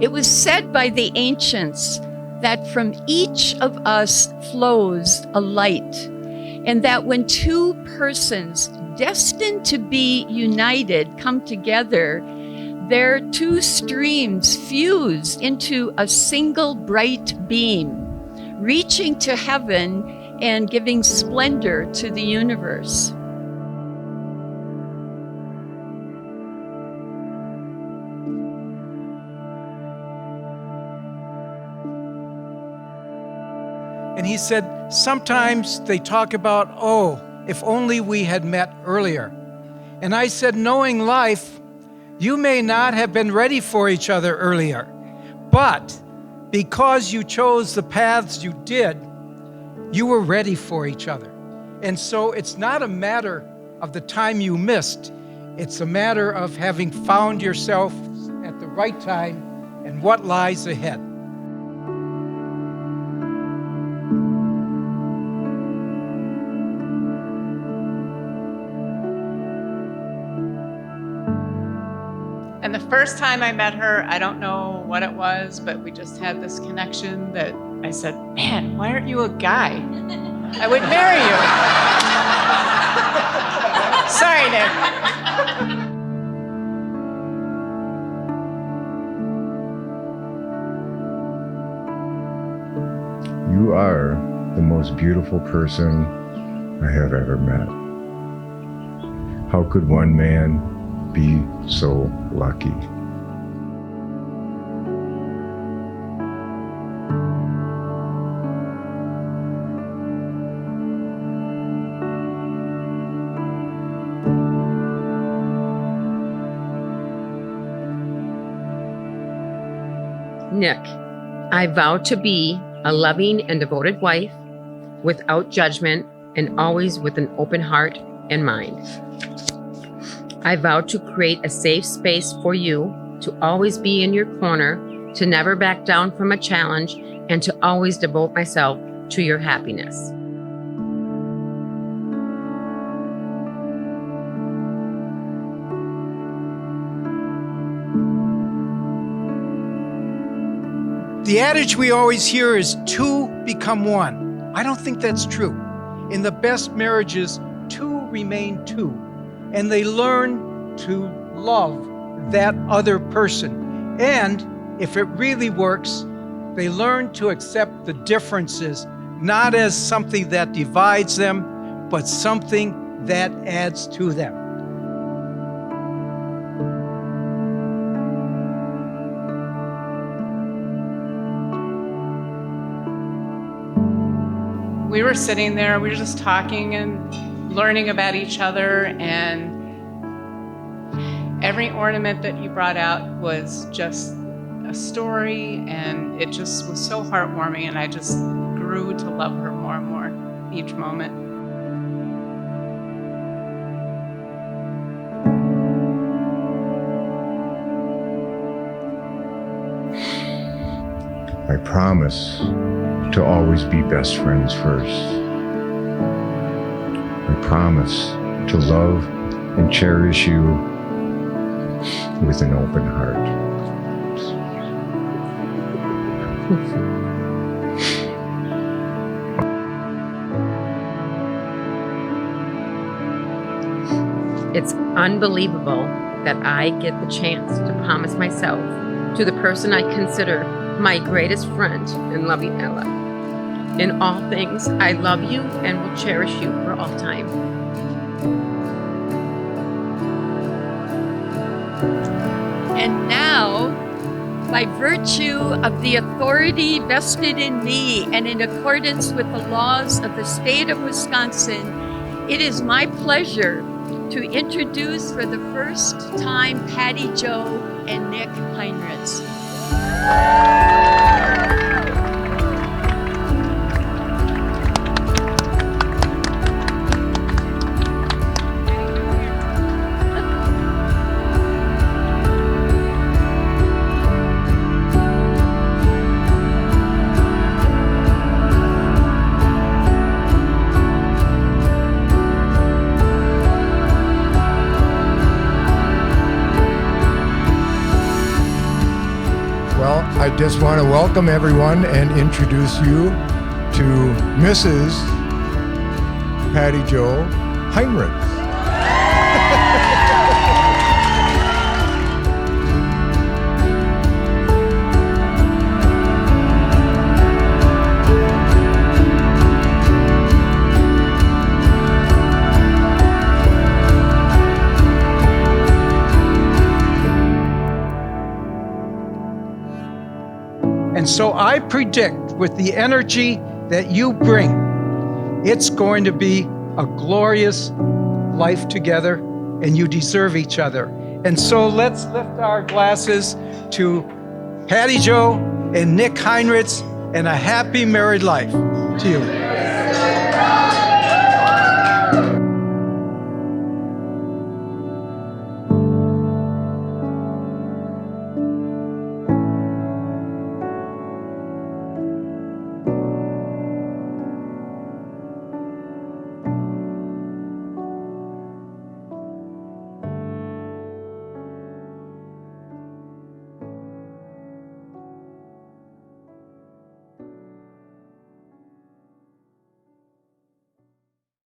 It was said by the ancients that from each of us flows a light, and that when two persons destined to be united come together, their two streams fuse into a single bright beam, reaching to heaven and giving splendor to the universe. And he said, sometimes they talk about, oh, if only we had met earlier. And I said, knowing life, you may not have been ready for each other earlier, but because you chose the paths you did, you were ready for each other. And so it's not a matter of the time you missed. It's a matter of having found yourself at the right time and what lies ahead. And the first time I met her, I don't know what it was, but we just had this connection that I said, man, why aren't you a guy? I would marry you. Sorry, Nick. You are the most beautiful person I have ever met. How could one man be so lucky? Nick, I vow to be a loving and devoted wife, without judgment and always with an open heart and mind. I vow to create a safe space for you, to always be in your corner, to never back down from a challenge, and to always devote myself to your happiness. The adage we always hear is two become one. I don't think that's true. In the best marriages, two remain two, and they learn to love that other person. And if it really works, they learn to accept the differences, not as something that divides them, but something that adds to them. We were sitting there, we were just talking and learning about each other, and every ornament that you brought out was just a story, and it just was so heartwarming, and I just grew to love her more and more each moment. I promise to always be best friends first. I promise to love and cherish you with an open heart. It's unbelievable that I get the chance to promise myself to the person I consider my greatest friend and loving ally. In all things, I love you and will cherish you for all time. And now, by virtue of the authority vested in me and in accordance with the laws of the state of Wisconsin, it is my pleasure to introduce for the first time Patti Jo and Nick Heinrichs. Well, I just want to welcome everyone and introduce you to Mrs. Patti Jo Heinrich. And so I predict with the energy that you bring, it's going to be a glorious life together, and you deserve each other. And so let's lift our glasses to Patti Jo and Nick Heinrich and a happy married life to you.